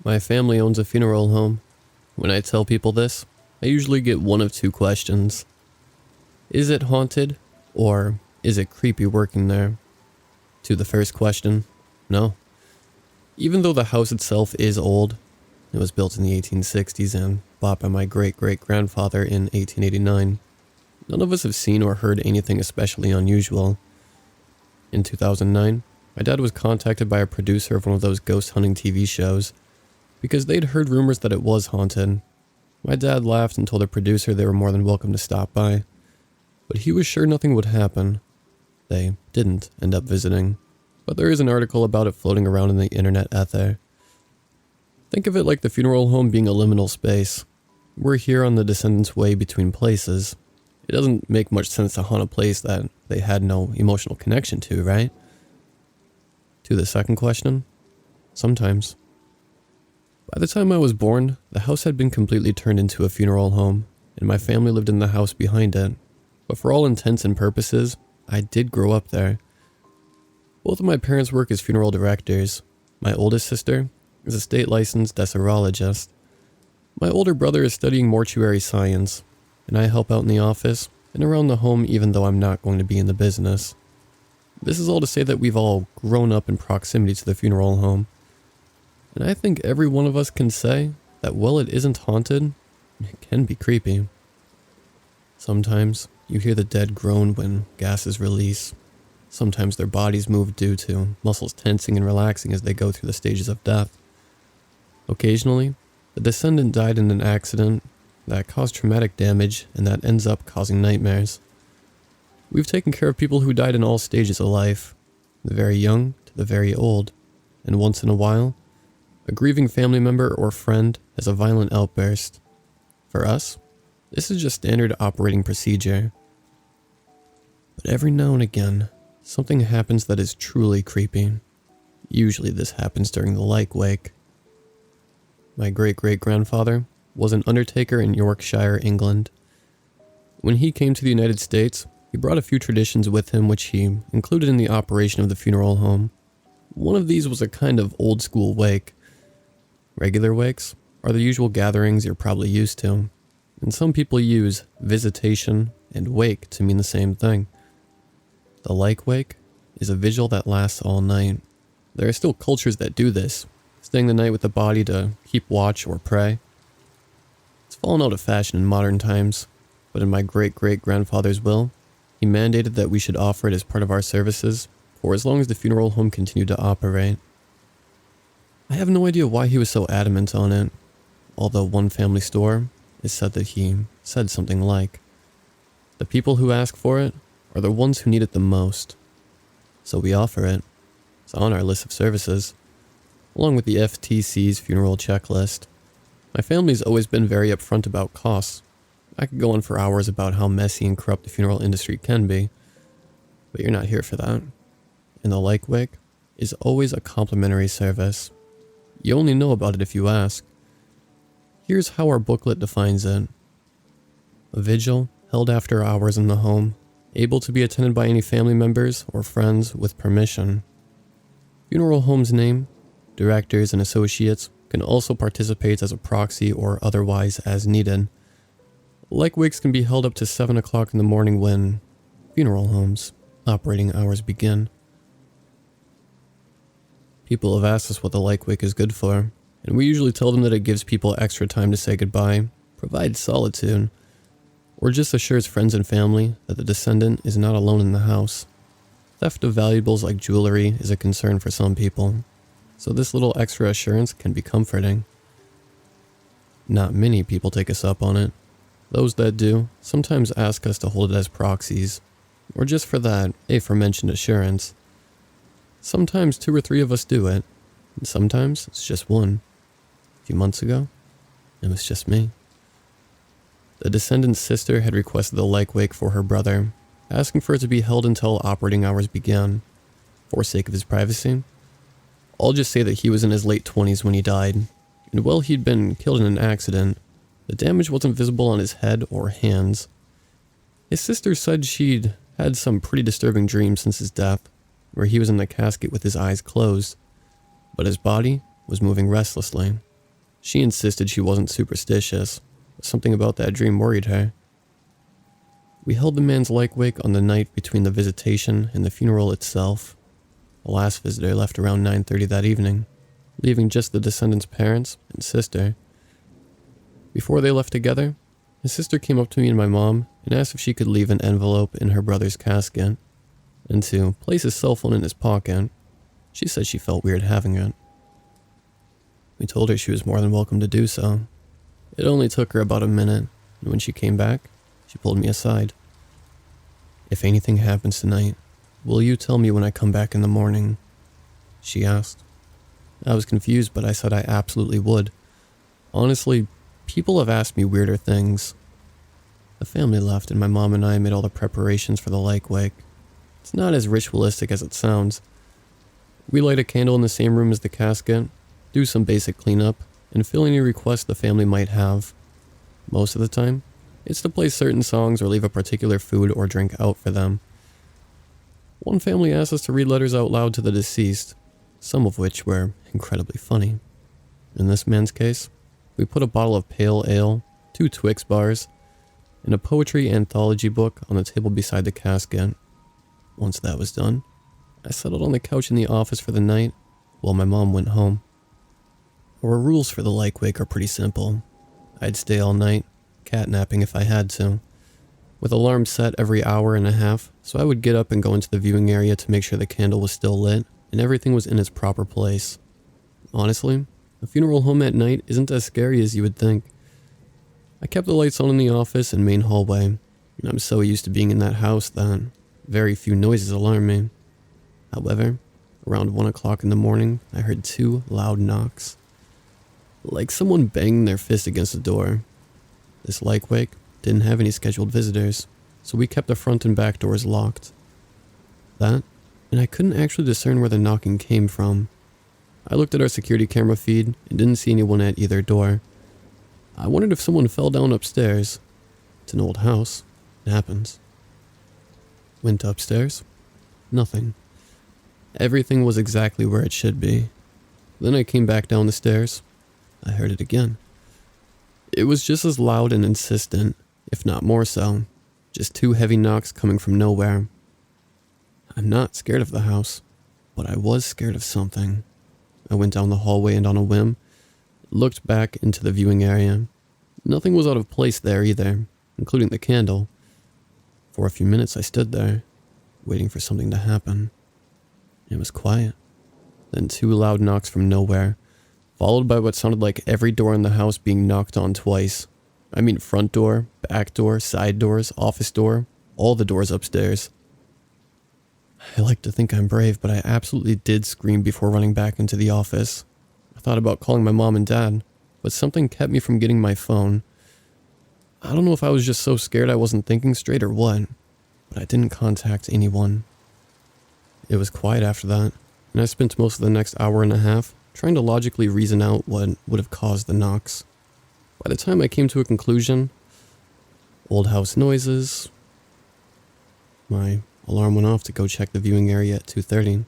My family owns a funeral home. When I tell people this, I usually get one of two questions. Is it haunted, or is it creepy working there? To the first question, no. Even though the house itself is old, it was built in the 1860s and bought by my great-great-grandfather in 1889, none of us have seen or heard anything especially unusual. In 2009, my dad was contacted by a producer of one of those ghost hunting TV shows because they'd heard rumors that it was haunted. My dad laughed and told the producer they were more than welcome to stop by, but he was sure nothing would happen. They didn't end up visiting, but there is an article about it floating around in the internet ether. Think of it like the funeral home being a liminal space. We're here on the descendants' way between places. It doesn't make much sense to haunt a place that they had no emotional connection to, right? To the second question, sometimes. By the time I was born, the house had been completely turned into a funeral home, and my family lived in the house behind it. But for all intents and purposes, I did grow up there. Both of my parents work as funeral directors. My oldest sister is a state-licensed decerologist. My older brother is studying mortuary science, and I help out in the office and around the home even though I'm not going to be in the business. This is all to say that we've all grown up in proximity to the funeral home. And I think every one of us can say that while it isn't haunted, it can be creepy. Sometimes you hear the dead groan when gases release. Sometimes their bodies move due to muscles tensing and relaxing as they go through the stages of death. Occasionally, the descendant died in an accident that caused traumatic damage and that ends up causing nightmares. We've taken care of people who died in all stages of life, the very young to the very old, and once in a while, a grieving family member or friend has a violent outburst. For us, this is just standard operating procedure. But every now and again, something happens that is truly creepy. Usually this happens during the Lyke-Wake. My great-great-grandfather was an undertaker in Yorkshire, England. When he came to the United States, he brought a few traditions with him which he included in the operation of the funeral home. One of these was a kind of old-school wake. Regular wakes are the usual gatherings you're probably used to, and some people use visitation and wake to mean the same thing. The Lyke-Wake is a vigil that lasts all night. There are still cultures that do this, staying the night with the body to keep watch or pray. It's fallen out of fashion in modern times, but in my great-great-grandfather's will, he mandated that we should offer it as part of our services for as long as the funeral home continued to operate. I have no idea why he was so adamant on it, although one family store is said that he said something like, "The people who ask for it are the ones who need it the most. So we offer it. It's on our list of services, along with the FTC's funeral checklist." My family's always been very upfront about costs. I could go on for hours about how messy and corrupt the funeral industry can be, but you're not here for that. And the Lyke-Wake is always a complimentary service. You only know about it if you ask. Here's how our booklet defines it. A vigil held after hours in the home, able to be attended by any family members or friends with permission. Funeral home's name, directors and associates can also participate as a proxy or otherwise as needed. Lyke-Wakes can be held up to 7 o'clock in the morning when funeral homes' operating hours begin. People have asked us what the Lyke-Wake is good for, and we usually tell them that it gives people extra time to say goodbye, provides solitude, or just assures friends and family that the descendant is not alone in the house. Theft of valuables like jewelry is a concern for some people, so this little extra assurance can be comforting. Not many people take us up on it. Those that do sometimes ask us to hold it as proxies, or just for that aforementioned assurance. Sometimes 2 or 3 of us do it, and sometimes it's just one. A few months ago, it was just me. The descendant's sister had requested the Lyke-Wake for her brother, asking for it to be held until operating hours began. For sake of his privacy, I'll just say that he was in his late 20s when he died, and while he'd been killed in an accident, the damage wasn't visible on his head or hands. His sister said she'd had some pretty disturbing dreams since his death, where he was in the casket with his eyes closed, but his body was moving restlessly, She insisted she wasn't superstitious, but something about that dream worried her. We held the man's Lyke-Wake on the night between the visitation and the funeral itself. The last visitor left around 9:30 that evening, leaving just the descendant's parents and sister. Before they left together, his sister came up to me and my mom and asked if she could leave an envelope in her brother's casket and to place his cell phone in his pocket. She said she felt weird having it. We told her she was more than welcome to do so. It only took her about a minute, and when she came back, she pulled me aside. "If anything happens tonight, will you tell me when I come back in the morning?" she asked. I was confused, but I said I absolutely would. Honestly, people have asked me weirder things. The family left and my mom and I made all the preparations for the Lyke-Wake. It's not as ritualistic as it sounds. We light a candle in the same room as the casket, do some basic cleanup, and fill any requests the family might have. Most of the time, it's to play certain songs or leave a particular food or drink out for them. One family asked us to read letters out loud to the deceased, some of which were incredibly funny. In this man's case, we put a bottle of pale ale, 2 Twix bars, and a poetry anthology book on the table beside the casket. Once that was done, I settled on the couch in the office for the night while my mom went home. Our rules for the Lyke-Wake are pretty simple. I'd stay all night, catnapping if I had to, with alarms set every hour and a half, so I would get up and go into the viewing area to make sure the candle was still lit and everything was in its proper place. Honestly, a funeral home at night isn't as scary as you would think. I kept the lights on in the office and main hallway, and I'm so used to being in that house that very few noises alarm me. However, around 1 o'clock in the morning, I heard 2 loud knocks. Like someone banging their fist against the door. This Lyke-Wake didn't have any scheduled visitors, so we kept the front and back doors locked. That, and I couldn't actually discern where the knocking came from. I looked at our security camera feed and didn't see anyone at either door. I wondered if someone fell down upstairs. It's an old house. It happens. Went upstairs. Nothing. Everything was exactly where it should be. Then I came back down the stairs. I heard it again. It was just as loud and insistent, if not more so. Just 2 heavy knocks coming from nowhere. I'm not scared of the house, but I was scared of something. I went down the hallway and on a whim, looked back into the viewing area. Nothing was out of place there either, including the candle. For a few minutes I stood there, waiting for something to happen. It was quiet. Then 2 loud knocks from nowhere, followed by what sounded like every door in the house being knocked on twice. I mean front door, back door, side doors, office door, all the doors upstairs. I like to think I'm brave, but I absolutely did scream before running back into the office. I thought about calling my mom and dad, but something kept me from getting my phone. I don't know if I was just so scared I wasn't thinking straight or what, but I didn't contact anyone. It was quiet after that, and I spent most of the next hour and a half trying to logically reason out what would have caused the knocks. By the time I came to a conclusion, old house noises, my alarm went off to go check the viewing area at 2:30.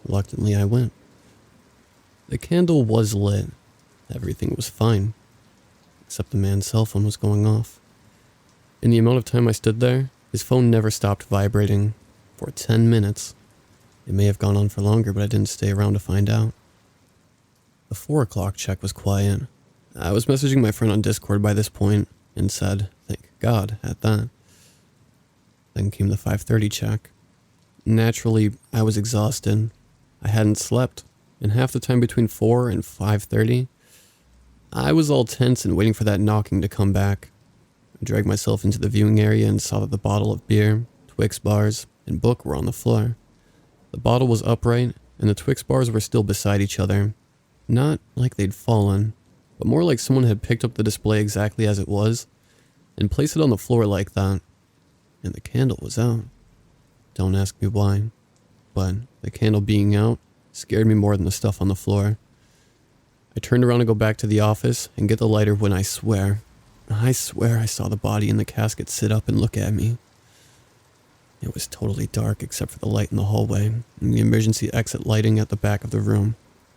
Reluctantly, I went. The candle was lit. Everything was fine, except the man's cell phone was going off. In the amount of time I stood there, his phone never stopped vibrating for 10 minutes. It may have gone on for longer, but I didn't stay around to find out. The 4 o'clock check was quiet. I was messaging my friend on Discord by this point and said, "Thank God," at that. Then came the 5:30 check. Naturally, I was exhausted. I hadn't slept, and half the time between 4 and 5:30, I was all tense and waiting for that knocking to come back. I dragged myself into the viewing area and saw that the bottle of beer, Twix bars, and book were on the floor. The bottle was upright, and the Twix bars were still beside each other. Not like they'd fallen, but more like someone had picked up the display exactly as it was and placed it on the floor like that. And the candle was out. Don't ask me why, but the candle being out scared me more than the stuff on the floor. I turned around to go back to the office and get the lighter when I swear I saw the body in the casket sit up and look at me. It was totally dark except for the light in the hallway and the emergency exit lighting at the back of the room,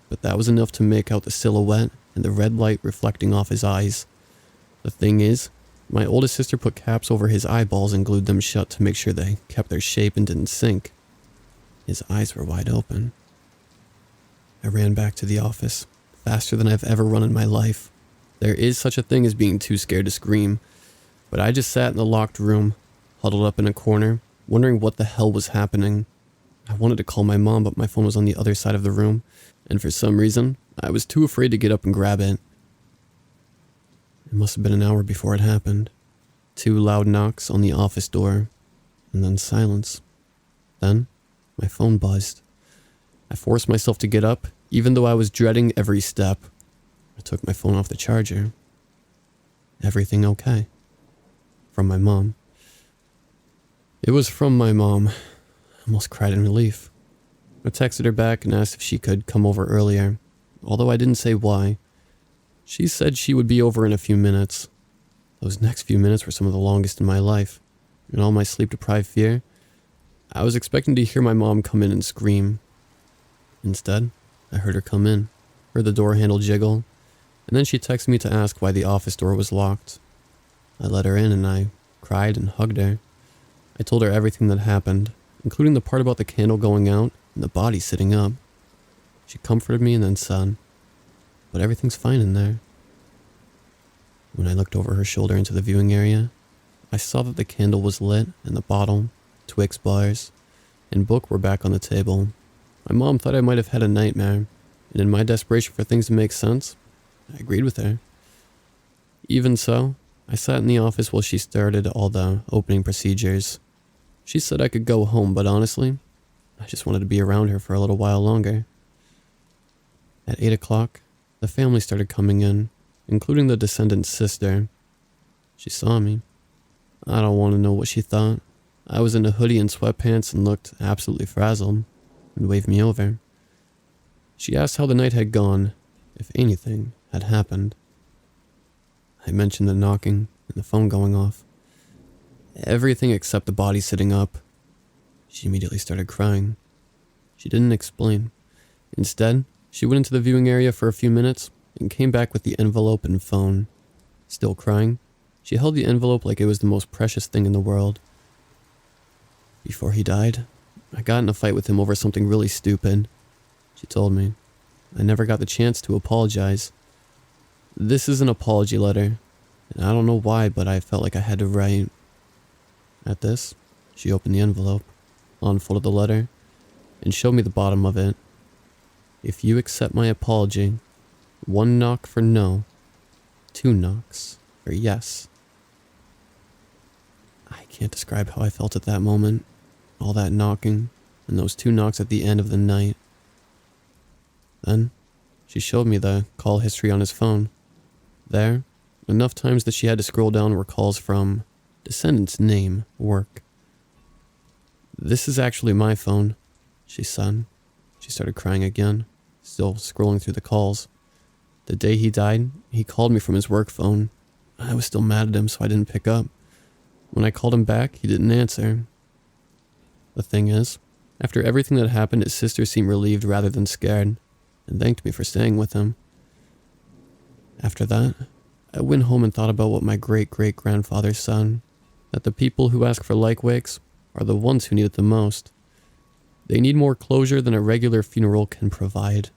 but that was enough to make out the silhouette and the red light reflecting off his eyes. The thing is, my oldest sister put caps over his eyeballs and glued them shut to make sure they kept their shape and didn't sink. His eyes were wide open. I ran back to the office, faster than I've ever run in my life. There is such a thing as being too scared to scream, but I just sat in the locked room, huddled up in a corner, wondering what the hell was happening. I wanted to call my mom, but my phone was on the other side of the room, and for some reason, I was too afraid to get up and grab it. It must have been an hour before it happened. 2 loud knocks on the office door, and then silence. Then, my phone buzzed. I forced myself to get up, even though I was dreading every step. I took my phone off the charger. Everything okay? From my mom. It was from my mom. I almost cried in relief. I texted her back and asked if she could come over earlier, although I didn't say why. She said she would be over in a few minutes. Those next few minutes were some of the longest in my life. In all my sleep-deprived fear, I was expecting to hear my mom come in and scream. Instead, I heard her come in, heard the door handle jiggle, and then she texted me to ask why the office door was locked. I let her in and I cried and hugged her. I told her everything that happened, including the part about the candle going out and the body sitting up. She comforted me and then said, "But everything's fine in there." When I looked over her shoulder into the viewing area, I saw that the candle was lit and the bottle, Twix bars, and book were back on the table. My mom thought I might have had a nightmare, and in my desperation for things to make sense, I agreed with her. Even so, I sat in the office while she started all the opening procedures. She said I could go home, but honestly, I just wanted to be around her for a little while longer. At 8 o'clock, the family started coming in, including the descendant's sister. She saw me. I don't want to know what she thought. I was in a hoodie and sweatpants and looked absolutely frazzled, and waved me over. She asked how the night had gone, if anything had happened. I mentioned the knocking and the phone going off. Everything except the body sitting up. She immediately started crying. She didn't explain. Instead, she went into the viewing area for a few minutes and came back with the envelope and phone. Still crying, she held the envelope like it was the most precious thing in the world. Before he died, I got in a fight with him over something really stupid. She told me. I never got the chance to apologize. This is an apology letter, and I don't know why, but I felt like I had to write. At this, she opened the envelope, unfolded the letter, and showed me the bottom of it. "If you accept my apology, 1 knock for no, 2 knocks for yes." I can't describe how I felt at that moment. All that knocking, and those 2 knocks at the end of the night. Then, she showed me the call history on his phone. There, enough times that she had to scroll down were calls from descendant's name, work. "This is actually my phone," she said. She started crying again, still scrolling through the calls. The day he died, he called me from his work phone. I was still mad at him, so I didn't pick up. When I called him back, he didn't answer. The thing is, after everything that happened, his sister seemed relieved rather than scared, and thanked me for staying with him. After that, I went home and thought about what my great-great-grandfather said, that the people who ask for Lyke-Wakes are the ones who need it the most. They need more closure than a regular funeral can provide.